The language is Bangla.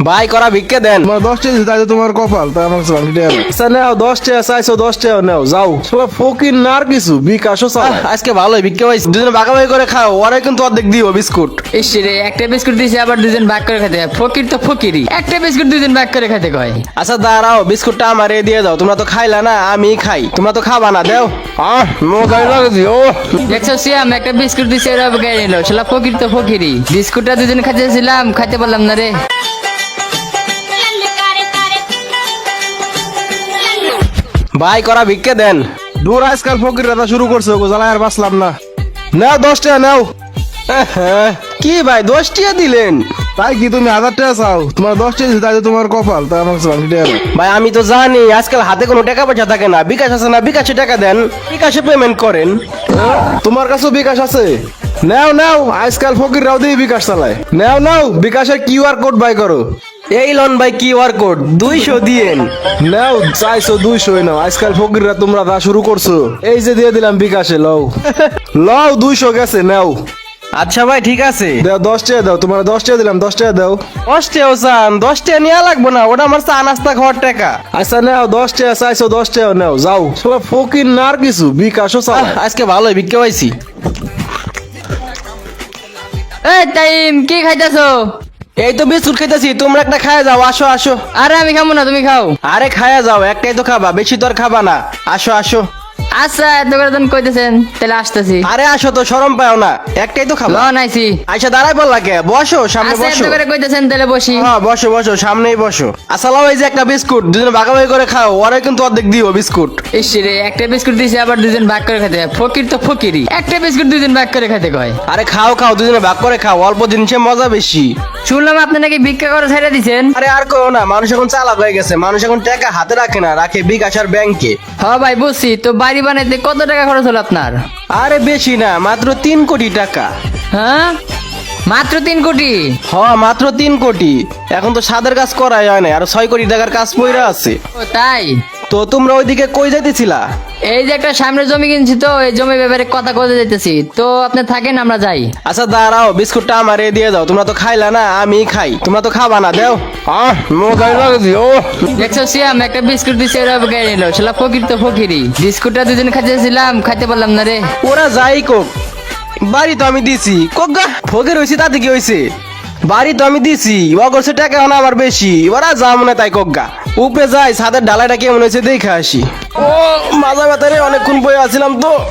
ভাই করা ভিক্ষে দেন। তোমার 10 টাকা তাই তো তোমার কপাল, তাই আমার কাছে বাকি টাকা নাই। আচ্ছা নাও 10 টাকা চাইছো, 10 টাকা নাও যাও। শালা ফকির না আর কিছু বিকাশও চালায়। আজকে ভালোই ভিক্ষে পাইছি, দুজনে ভাগাভাগি করে খাও, ওরা কিন্তু অর্ধেক দিও বিস্কুট। ইস রে, একটা বিস্কুট দিয়েছে আবার দুজন ভাগ করে খেতে হয়। ফকির তো ফকিরই, একটা বিস্কুট দুজন ভাগ করে খেতে কয়। আচ্ছা দাঁড়াও, বিস্কুটটা আমারে দিয়ে দাও, তোমরা তো খাইলা না, আমি খাই, তোমরা তো খাবা না, দেও। গাড়ি লাগেছি ও। দেখছো সিয়াম, একটা বিস্কুট দিছে ওরা গায়ে নিল। শালা ফকির তো ফকিরই, বিস্কুটটা দুজন খাইতেছিলাম, খাইতে পারলাম না রে। ভাই করা ভিক্ষে দেন। দূর আজকাল ফকির রাতা শুরু করছে, ওগো জ্বালায় আর বাঁচলাম না। নাও 10 টাকা নাও। কি ভাই 10 টাকা দিলেন? তাই কি তুমি 1000 টাকা চাও? তোমার 10 টাকা তাই তো তোমার কপাল, তাই আমার কাছে বাকি টাকা নাই। ভাই আমি তো জানি আজকাল হাতে কোনো টাকা পয়সা থাকে না, বিকাশ আছে না, বিকাশে টাকা দেন, বিকাশে পেমেন্ট করেন। তোমার কাছেও বিকাশ আছে? নাও নাও, আজকাল ফকির রাও দিয়ে বিকাশ চালায়। নাও নাও, বিকাশের কিউআর কোড বাই করো। এই লন ভাই কিউআর কোড 200 দিয়েন। নাও চাইছো 200 নাও, আজকাল ফকিররা তোমরা তা শুরু করছো। এই যে দিয়ে দিলাম বিকাশে, লও লও 200 গেছে, নাও। আচ্ছা ভাই ঠিক আছে। দাও 10 টাকা দাও, তোমার 10 টাকা দিলাম, 10 টাকা দাও। 10 টাকা চান? 10 টাকা নেওয়া লাগবে না, ওটা আমার চা নাস্তা খাওয়ার টাকা। আচ্ছা নাও 10 টাকা চাইছো, 10 টাকা নাও, যাও। শালা ফকির না আর কিছু বিকাশও চালায়। আজকে ভালোই ভিক্ষে পাইছি। এই টাইম, কি খাইতেছো? এই তো বিস্কুট খাইতেছি, তোমরা একটা খায়া যাও, আসো আসো। আরে আমি খাবো না, তুমি খাও। আরে খায়া যাও, একটাই তো খাবা, বেশি তো আর খাবা না, আসো আসো। আচ্ছা এত করে তুমি কইতেছেন, তাহলে আসতেছি। আরে আসো তো, শরম পাও না, একটাই তো খাবা। লন আইছি। আইসা দাঁড়াই বললা কে? বসো, সামনে আচ্ছা বসো। এত করে কইতেছেন, তাহলে বসি। হ্যাঁ বসো বসো, সামনেই বসো। আসসালাম, এই যে একটা বিস্কুট, দুজনে ভাগাভাগি করে খাও, ওরা কিন্তু অর্ধেক দিও বিস্কুট। ইস রে, একটা বিস্কুট দিছে আবার দুজন ভাগ করে খেতে হয়। ফকির তো ফকিরই, একটা বিস্কুট দুজন ভাগ করে খেতে কয়। আরে খাও খাও, দুজনে ভাগ করে খাও, অল্প জিনিসে মজা বেশি। শুনলাম আপনি নাকি ভিক্ষা করে ছেড়ে দিছেন। আরে আর কেউ না, মানুষ এখন চালাক হয়ে গেছে, মানুষ এখন টাকা হাতে রাখে না, রাখে বিকাশ আর ব্যাংকে। হ্যাঁ ভাই বুঝছি, তো বাড়ি বানাইতে কত টাকা খরচ হলো আপনার? আরে বেশি না, মাত্র 3 কোটি টাকা। হ্যাঁ মাত্র 3 কোটি? মাত্র 3 কোটি। এখন তো সাদের কাজ করাই হয় না, আর 6 কোটি টাকার কাজ পইরা আছে। ও তাই? তো তোমরা ওইদিকে কই যাইতেছিলা? এই যে একটা সামনে জমি কিনছি, তো এই জমি ব্যাপারে কথা বলতে যাইতেছি, তো আপনি থাকেন, আমরা যাই। আচ্ছা দাঁড়াও, বিস্কুটটা আমারে দিয়ে দাও, তোমরা তো খাইলা না, আমি খাই, তোমরা তো খাবা না, দেও। গাড়ি লাগেছি ও। দেখছো সিয়াম, একটা বিস্কুট দিছে ওরা গায়ে নিল। শালা ফকির তো ফকিরই, বিস্কুটটা দুজন খাইতেছিলাম, খাইতে পারলাম না রে। ওরা যাই কোক, বাড়ি তো আমি দিছি, কোগা ফকির হইছি তাতে কি হইছে? বাড়ি তো আমি দিছি, অগরছে টাকা না আমার বেশি, ওরা যা মনে তাই কোগা। উপরে যাই, ছাদের ঢালাইটা কেমন হয়েছে দেখে আসি। ও মাজা ব্যথা রে, অনেকক্ষণ বয়ে আছিলাম তো।